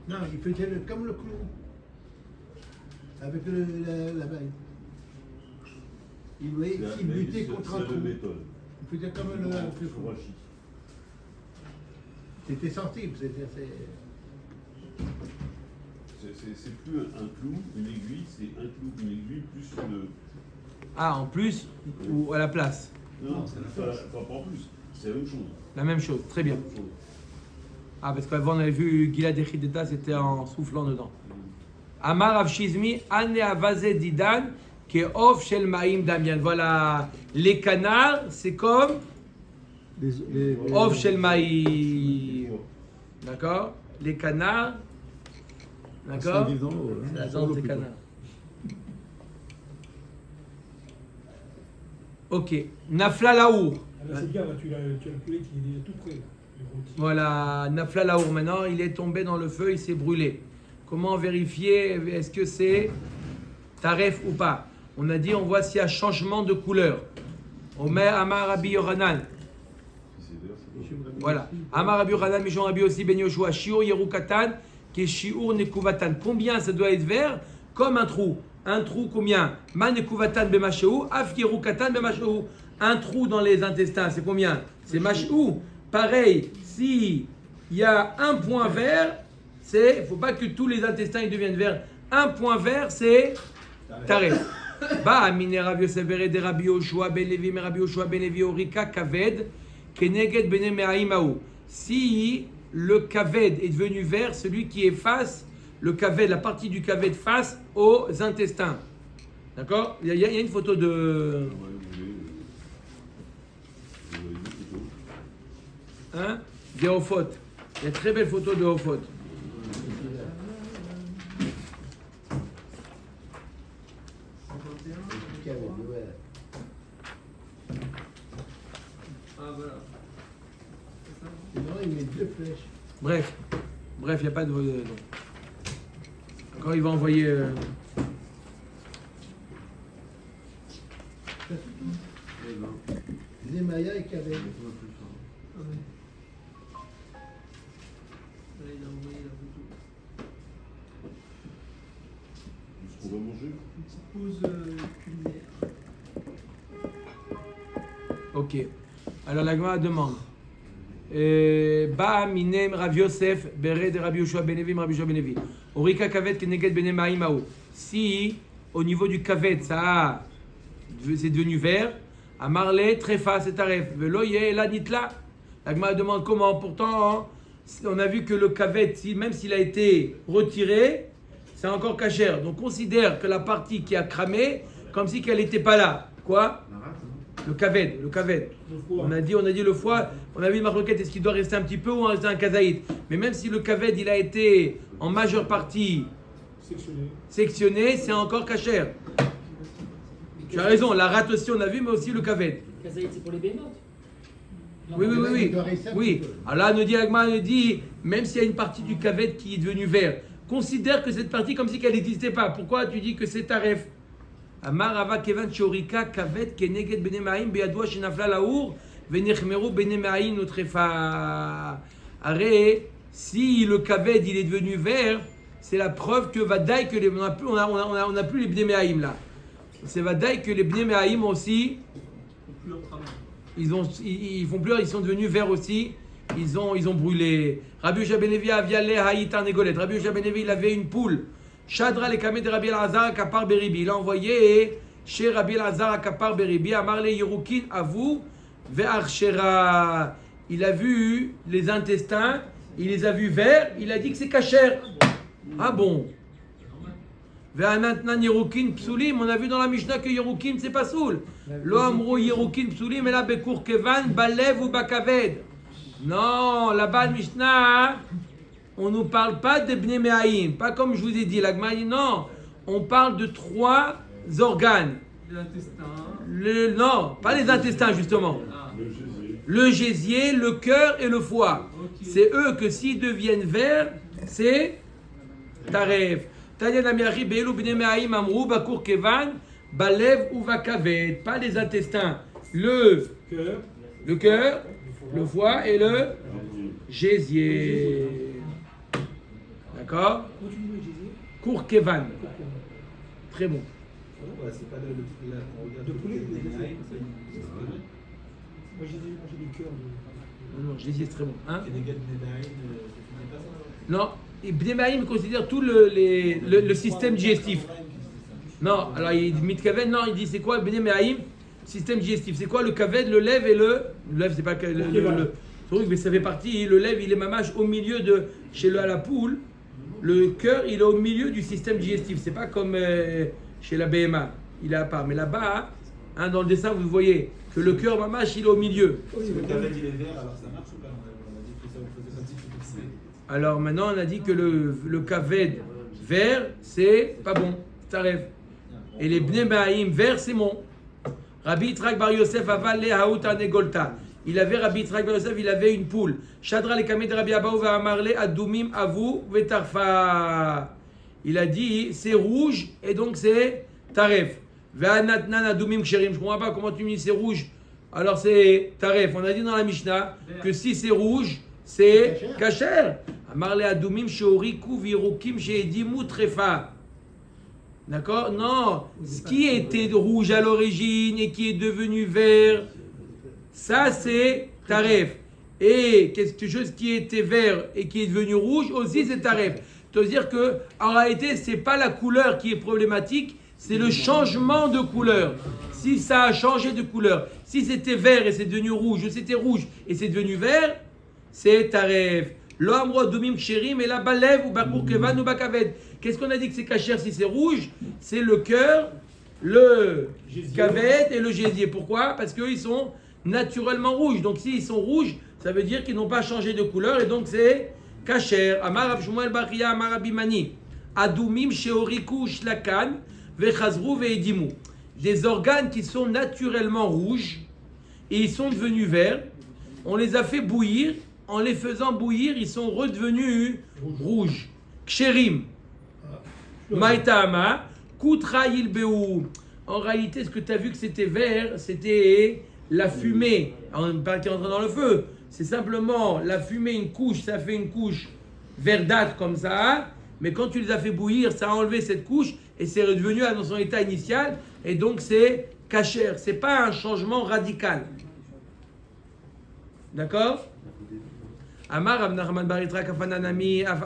Non, il faisait comme le clou. Avec la baille. Il butait contre un trou. méthode. Il faisait comme le clou. C'était sensible. C'est plus un clou, une aiguille, c'est un clou, une aiguille plus le. Ah, en plus ou à la place? Non, pas en plus, c'est la même chose. La même chose, très bien. Ah, parce qu'avant on avait vu Gilad Echideta, c'était en soufflant dedans. Amar Avshizmi, Ane Avaze Didan, Ke Of Shel Maim Damian. Voilà, les canards, c'est comme Of Shel Maim. D'accord? Les canards. D'accord? Ils sont dans l'eau, C'est la hein. danse des canards. Ok. Nafla Laour. Là, c'est bien, là, tu as le poulet qui est tout près. Là. Voilà, Nafla Laour. Maintenant, il est tombé dans le feu, il s'est brûlé. Comment vérifier? Est-ce que c'est taref ou pas? On a dit, on voit s'il y a changement de couleur. Omer Amar Rabbi Yochanan. Voilà. Amar Rabbi Yochanan, Mishon Rabbi aussi Ben Yoshua. Shiur Yerukatan, qui est Shiur Nekuvatan. Combien ça doit être vert? Comme un trou. Un trou combien? Man Nekuvatan Bemasheu, Af Yerukatan Bemasheu. Un trou dans les intestins, c'est combien? C'est Masheu. Pareil, si il y a un point vert, il ne faut pas que tous les intestins ils deviennent verts. Un point vert, c'est taref. Ba amine Rav Yosef de Rabbi Yoshua ben Levi, mais Rabbi Yoshua ben Levi Orika kaved keneged bene me'aimahu. Si le kaved est devenu vert, celui qui est face, le kaved, la partie du kaved face aux intestins. D'accord? Il y a une photo de. Hein? Des Hofot. Il y a une très belle photo de Hofot. Ah voilà. Et non, il met 2 flèches. Bref, il n'y a pas de. Encore, il va envoyer. Nemaya et Kavel. Ah ouais. Là, il a envoyé la photo. Ce qu'on va manger. Une petite pause culinaire. Ok. Alors la Gemara demande. Ba minem Rav Yosef bere de Rabbi Yoshua ben Levi, Rabbi Yoshua ben Levi. Orika kavet keneged bene ma'imao. Si au niveau du kavet c'est devenu vert, à Marley trefa c'est taref. Velo yé la nitla. La Gemara demande comment. Pourtant on a vu que le kavet, même s'il a été retiré, c'est encore cachère. Donc considère que la partie qui a cramé comme si qu'elle n'était pas là. Quoi? Le kaved. On a dit le foie, on a vu une marloquette, est-ce qu'il doit rester un petit peu ou rester un kazaït? Mais même si le kaved, il a été en majeure partie sectionné, c'est encore cachère. Tu as raison, la rate aussi on a vu, mais aussi le kaved. Kazaït, c'est pour les bénotes. Oui. Alors là, Agma nous dit, même s'il y a une partie du kaved qui est devenue vert, considère que cette partie comme si qu'elle n'existait pas. Pourquoi tu dis que c'est taref? Amar Rava Kevan Chorika Kavet Keneged Bene Maim Beadwa Shenafla Laour Venechmeru Bene Maim Notrefa. Arrête, si le Kaved il est devenu vert, c'est la preuve que Vadaï que on n'a plus les Bene Maim là. C'est Vadaï que les Bene Maim aussi, ils font plus, ils sont devenus verts aussi. Ils ont brûlé. Rabbi Yoshua ben Levi aviale haïtar negolet. Rabbi Yoshua ben Levi il avait une poule. Shadra le kameh de Rabbi Elazar akapar beribi. Il a envoyé chez Rabbi Elazar akapar beribi. Amarle yerukin avu ve'archera. Il a vu les intestins, il les a vus verts, il a dit que c'est kasher. Ah bon? Ve'anatnan yerukin psulim. On a vu dans la Mishnah que yerukin c'est pas soul. Lo amro yerukin psulim et la bekur kevan balev ou bakaved. Non, là-bas, le Mishnah, on ne nous parle pas de Bnei Me'aim, pas comme je vous ai dit, la Gemara dit non, on parle de 3 organes. Les intestins. Non, pas les intestins justement. Ah, Le gésier, le cœur et le foie. ok. C'est eux que s'ils deviennent verts, c'est taref. Tanya Namiachi Beelu Bnei Me'aim Amrou Bakur Kevan Balev ou Vakaved. Pas les intestins. Le cœur, le foie et le gésier. D'accord? Quand tu dis le gésier, Kour Kevan. Très bon. Ouais, c'est pas le truc là qu'on regarde. De poulet, les de gésier. Naïm, moi j'ai mangé du cœur. Non, gésier c'est très bon. Hein? c'est des gars de Naïm, c'est pas ça. Non. Et Bnei Me'aim considère tout le système digestif. Non, alors il dit Mitkaven, non, il dit c'est quoi Bnei Me'aim? Système digestif. C'est quoi le kaved, le lève et le. Le lève, c'est pas le truc, mais ça fait partie. Le lève, il est mamache au milieu de. Chez la poule, le cœur, il est au milieu du système digestif. C'est pas comme chez la BMA. Il est à part. Mais là-bas, hein, dans le dessin, vous voyez que le cœur mamache, il est au milieu. Si le caved il est vert, alors ça marche ou pas? On a dit que ça vous faisait partie du fixé. Alors maintenant, on a dit que le kaved vert, c'est pas bon. Ça rêve. Et les Bnei Me'aim verts, c'est bon. Rabbi Yitzhak Bar Yosef aval le haout anegolta. Il avait Rabbi Yitzhak Bar Yosef, il avait une poule. Shadra le kamed Rabbi Abaou va amarle adumim avu vetarfa. Il a dit c'est rouge et donc c'est taref. Ve'anatnan adumim ksherim. Je comprends pas comment tu me dis c'est rouge. Alors c'est taref. On a dit dans la Mishnah que si c'est rouge, c'est kasher. Amarle adumim sheoriku virukim sheedimu trefa. D'accord? Non, ce qui était rouge à l'origine et qui est devenu vert, ça c'est taref. Et quelque chose qui était vert et qui est devenu rouge aussi c'est taref. C'est-à-dire que en réalité c'est pas la couleur qui est problématique, c'est le changement de couleur. Si ça a changé de couleur, si c'était vert et c'est devenu rouge, ou c'était rouge et c'est devenu vert, c'est taref. L'ombre domim ksherim et la balev ou bakour kevan ou bakaved. Qu'est-ce qu'on a dit que c'est kasher si c'est rouge? C'est le cœur, le kaved et le gésier. Pourquoi? Parce qu'ils sont naturellement rouges. Donc s'ils sont rouges, ça veut dire qu'ils n'ont pas changé de couleur et donc c'est kasher. Amar Rav Shmuel bar Chiya Amar Rabbi Mani. Adumim sheoriku shlakan vechazru veedimu. Des organes qui sont naturellement rouges et ils sont devenus verts. On les a fait bouillir. En les faisant bouillir, ils sont redevenus rouges. Ksherim. Maïtama. Kutra yilbeu. En réalité, ce que tu as vu que c'était vert, c'était la fumée. Pas qui est entrée dans le feu. C'est simplement la fumée, une couche, ça fait une couche verdâtre comme ça. Mais quand tu les as fait bouillir, ça a enlevé cette couche et c'est redevenu dans son état initial. Et donc c'est kasher. C'est pas un changement radical. D'accord? Amar Rav Nachman bar Yitzhak afananami af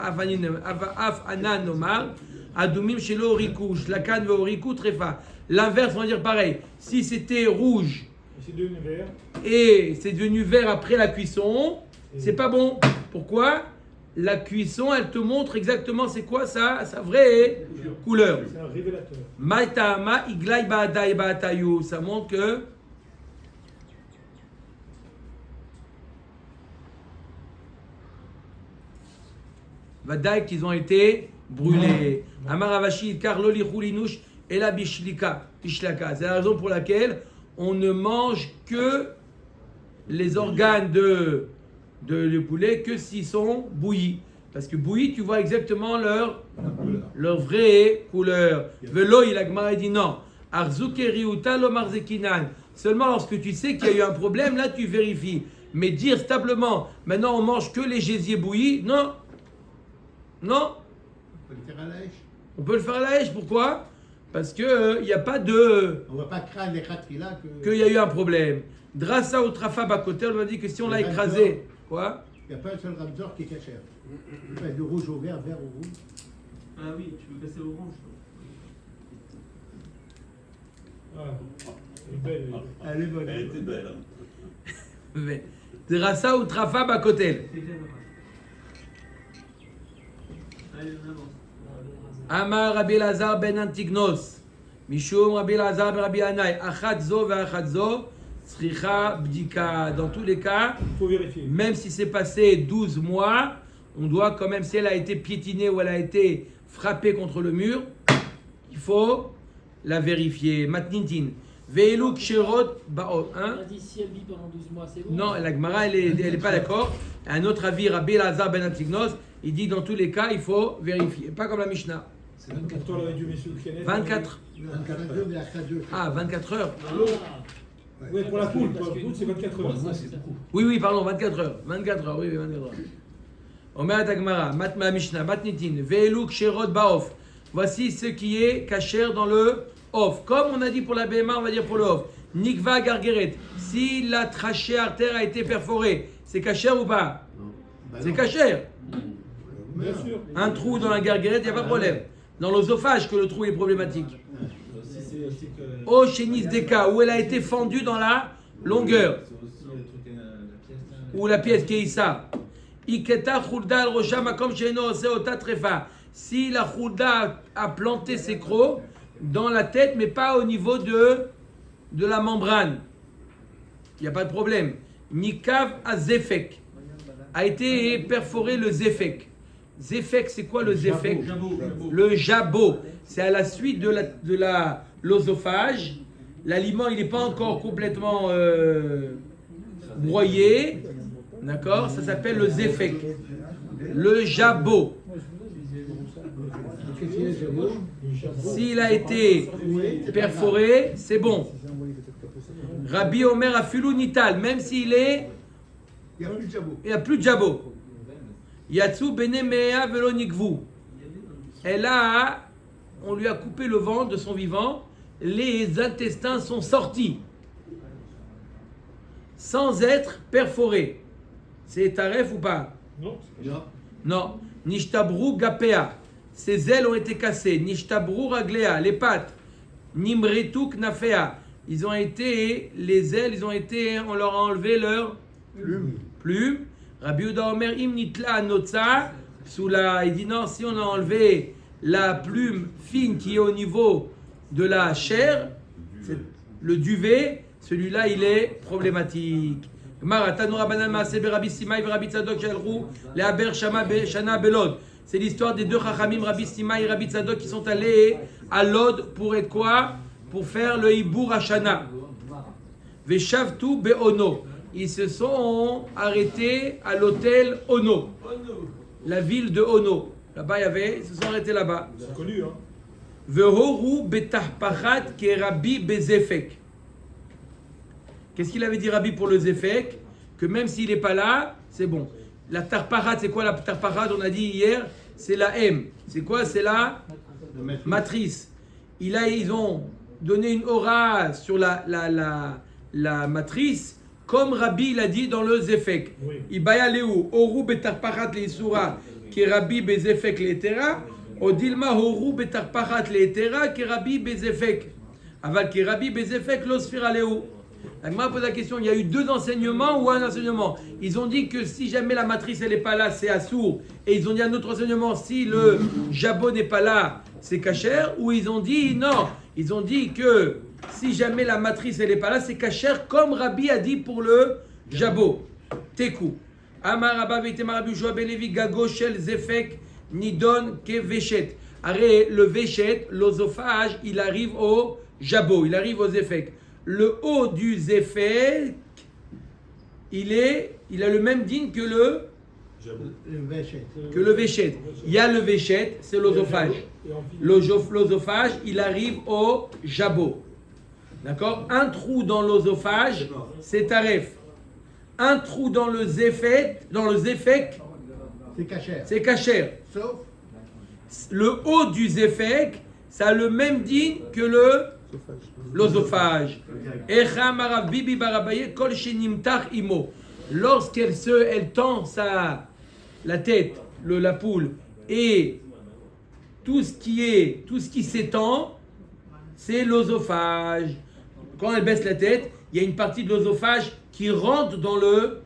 anan nomar adumim shelo oriku shlakan veoriku trefa. L'inverse, on va dire pareil. Si c'était rouge C'est devenu vert. et c'est devenu vert après la cuisson, c'est pas bon. Pourquoi? La cuisson, elle te montre exactement c'est quoi sa vraie couleur. C'est un révélateur. Maitama iglai ba'adai ba'atayu. Ça montre que Vadaï qu'ils ont été brûlés. Amaravashi karlo lichulinush et la bishlika. C'est la raison pour laquelle on ne mange que les organes de poulet que s'ils sont bouillis. Parce que bouillis, tu vois exactement leur vraie couleur. Velo, il a dit non. Arzukeriuta lo marzekinan. Seulement lorsque tu sais qu'il y a eu un problème, là tu vérifies. Mais dire stablement, maintenant on mange que les gésiers bouillis, non. Non. On peut le faire à la hache. On peut le faire à la hache, pourquoi? Parce que il n'y a pas de... On ne va pas craindre les khatila qu'il y a eu un problème. Drassa ou trafa bakotel, on m'a dit que si on l'a écrasé... Quoi? Il n'y a pas un seul ramzor qui est cachère. Enfin, de rouge au vert, vert au rouge. Ah oui, tu veux passer orange. Ah, elle est belle. Elle est bonne. Elle était belle. Hein. Drassa ou trafa bakotel. C'est clair. Allez, on avance. Amar Rabbi Elazar ben Antignos. Mishum Rabbi Elazar ben Rabbi Anai. Achat zo ve'achat zo. Tzricha bdika. Dans tous les cas, Il faut vérifier. même si c'est passé 12 mois, on doit quand même, si elle a été piétinée ou elle a été frappée contre le mur, il faut la vérifier. Matnintin. Ve'elu ksherot ba'ot. On a dit si elle vit pendant 12 mois, c'est bon. Non, la Gemara, elle est pas d'accord. Un autre avis, Rabbi Elazar ben Antignos, il dit dans tous les cas, il faut vérifier. Pas comme la Mishnah. C'est 24 heures avec du monsieur Kenneth. 24. 24 Ah, 24 heures. Oui, pour la poule. Pour la poule, c'est 24 heures. Oui, pardon, 24 heures. 24 heures, oui, 24 heures. Omer Tagmara, Matma Mishnah, Matnitin, Ve'elu ksherot ba'of. Voici ce qui est kasher dans le off. Comme on a dit pour la BMA, on va dire pour le off. Nikva gargeret. Si la trachée artère a été perforée, c'est kasher ou pas? C'est kasher. Bien sûr. Un trou dans la garguerette, il n'y a pas de problème. Dans l'œsophage que le trou est problématique. Au chénis des cas où elle a été fendue dans la longueur. Ou la pièce qui est ça. Iketa khulda al rosha makom sheino oseota trefa. Si la khulda a planté ses crocs dans la tête, mais pas au niveau de la membrane, il n'y a pas de problème. Nikav a zefek. A été perforé le zefek. Zefek, c'est quoi le zefek? Le jabot. C'est à la suite de l'œsophage. L'aliment, il n'est pas encore complètement broyé. D'accord? Ça s'appelle le zefek. Le jabot. S'il a été perforé, c'est bon. Rabbi Omer Afilu Nital, même s'il est... Il n'y a plus de jabot. Il n'y a plus de jabot. Yatsu bene mea velo nikvu. Et là, on lui a coupé le ventre de son vivant, les intestins sont sortis, sans être perforés. C'est taref ou pas? Non. Non. Nishtabru gapea. Ses ailes ont été cassées. Nishtabru raglea. Les pattes. Nimretu knafea. Ils ont été, les ailes, on leur a enlevé leurs plumes. Rabbi Yehuda Omer im nitla anotza. Il dit non, si on a enlevé la plume fine qui est au niveau de la chair, c'est le duvet, celui-là il est problématique. C'est l'histoire des deux Chachamim, Rabbi Sima et Rabbi Tzadok, qui sont allés à Lod pour être quoi? Pour faire le Hibour Hashana. Veshavtu be'ono. Ils se sont arrêtés à l'hôtel Ono, la ville de Ono. Là-bas, ils se sont arrêtés là-bas. C'est connu, hein. Vehoru betahpachat ke Rabbi bezefek. Qu'est-ce qu'il avait dit Rabbi pour le zefek? Que même s'il n'est pas là, c'est bon. La tarpachat, c'est quoi la tarpachat? On a dit hier, c'est la M. C'est quoi? C'est la matrice. Ils ont donné une aura sur la matrice, comme Rabbi l'a dit dans le zefek. Ibaya leu, oru betarpachat leisura, ki Rabbi bezefek leetera, odilma oru betarpachat leetera, ki Rabbi bezefek. Aval ki Rabbi bezefek lo sfira leu. La Gemara pose la question, il y a eu deux enseignements ou un enseignement? Ils ont dit que si jamais la matrice elle n'est pas là, c'est assour. Et ils ont dit un autre enseignement, si le jabot n'est pas là, c'est kasher. Ou ils ont dit non, ils ont dit que si jamais la matrice elle n'est pas là, c'est kasher, comme Rabbi a dit pour le jabot. Teku. Amar Rabba veitema Rabbi Yoshua ben Levi gago shel zefek nidon ke veshet. Arrête, le veshet, l'œsophage, il arrive au jabot, il arrive aux zefek. Le haut du zefek, il a le même digne que le veshet. Il y a le veshet, c'est l'œsophage. L'œsophage, il arrive au jabot. D'accord? Un trou dans l'œsophage, c'est taref. Un trou dans le zefek, c'est kasher. Sauf Le haut du zefek, ça a le même digne que l'œsophage. Lorsqu'elle tend la tête, la poule, et tout ce qui s'étend, c'est l'œsophage. Quand elle baisse la tête, il y a une partie de l'œsophage qui rentre dans le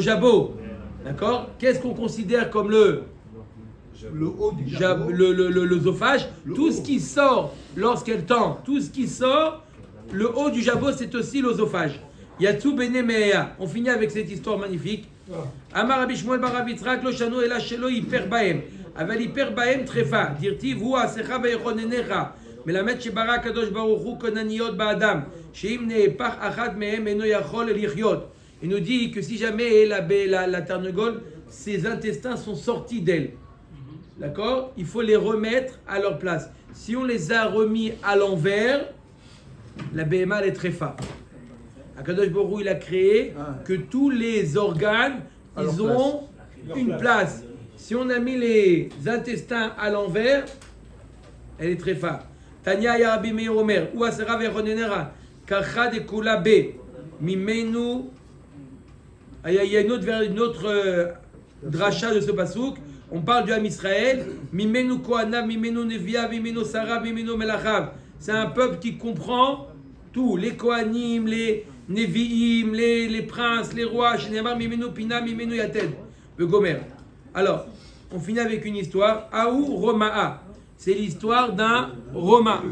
jabot. D'accord? Qu'est-ce qu'on considère comme le haut du jabot, l'œsophage? Tout ce qui sort lorsqu'elle tend, tout ce qui sort, le haut du jabot, c'est aussi l'œsophage. Yatsu bene mea. On finit avec cette histoire magnifique. Amar Rabbi Shmuel bar Rav Yitzrak lo shanu ela shelo hiper baem. Aval hiper baem trefa. Dirti vu asecha ve'echonenecha. מלמד שברא הקדוש ברוך הוא כונניות באדם, שאם נהפך אחת מהם אינו יכול לחיות. Il nous dit que si jamais la Tarnegol, ses intestins sont sortis d'elle, d'accord, il faut les remettre à leur place. Si on les a remis à l'envers, la BMA elle est très forte. Akadosh Baruch Hu, il a créé que tous les organes, ils ont une place. Si on a mis les intestins à l'envers, elle est très forte. Tanya Yarabi Meir Omer, ou Asera Veronenera, Kacha de Kula B, Mimenu. Il y a une autre dracha de ce pasouk. On parle du Ham Israël. Mimenu Kohanav, Mimenu Nevia, Mimenu Sarah, Mimenu Melachav. C'est un peuple qui comprend tout. Les Kohanim, les Nevi'im, les princes, les rois. Shenemar, Mimenu Pina, Mimenu Yated. Le Gomer. Alors, on finit avec une histoire. Aou Roma'a. C'est l'histoire d'un Romain.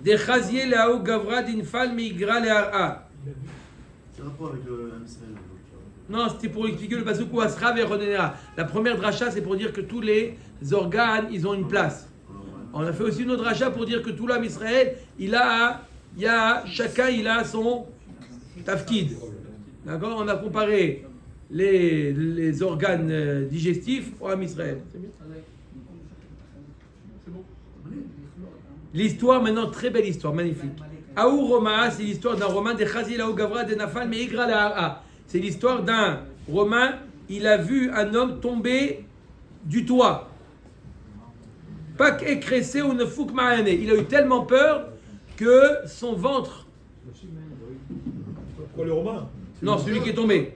De Chaziel Aou Gavra d'Infal Migra le Ar'a. C'est un rapport avec le Israël. Non, c'était pour expliquer le pasuk où Asra ve'Ronenera. La première dracha, c'est pour dire que tous les organes, ils ont une place. On a fait aussi une autre dracha pour dire que tout l'âme Israël, chacun il a son tafkid. D'accord? On a comparé les organes digestifs au âme Israël. C'est bien? L'histoire maintenant, très belle histoire, magnifique. Aou Roma, c'est l'histoire d'un Romain de Chazil Aou Gavra de Nafal Meigra La'ara. C'est l'histoire d'un Romain, il a vu un homme tomber du toit. Pak écressé ou ne fouk ma'ane. Il a eu tellement peur que son ventre. Pourquoi le Romain? Non, celui qui est tombé.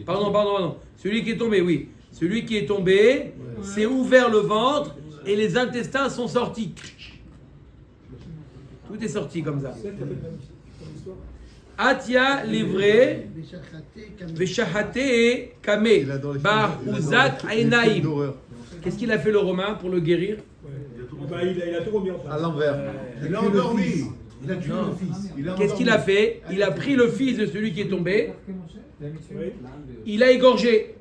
Pardon. Celui qui est tombé, oui. Celui qui est tombé s'est ouvert le ventre et les intestins sont sortis. Tout est sorti comme ça. Atia livré, Veshahate Kame, Bar Uzat Ainaim. Qu'est-ce qu'il a fait le Romain pour le guérir? Il a tout remis en place. À l'envers. Il a endormi. Il a tué le fils. Qu'est-ce qu'il a fait? Il a pris le fils de celui qui est tombé, il a égorgé.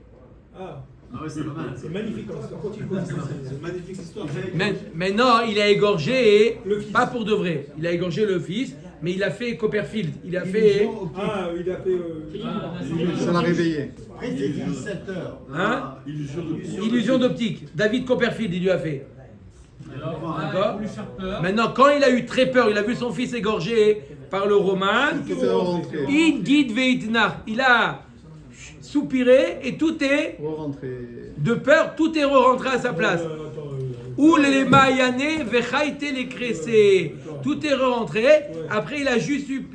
Ah ouais, c'est pas mal. C'est magnifique. C'est une magnifique histoire. Maintenant, il a égorgé, pas pour de vrai. Il a égorgé le fils, mais il a fait Copperfield. Il a fait. Ah, il a fait. Ça l'a réveillé. Après, c'est 17 heures. Hein? Illusion Illusion d'optique. David Copperfield, il lui a fait. D'accord? Pour lui faire peur. Maintenant, quand il a eu très peur, il a vu son fils égorgé par le Romain. In guide veitnar. Il a soupiré et tout est de peur, tout est re-rentré à sa place. Ou les mayané vechaite les cressé. Tout est re-rentré. Après, il a juste eu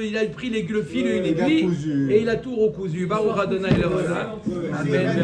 il a pris le fil et une aiguille et il a tout recousu. Baruch Adonai Elohim. Amen.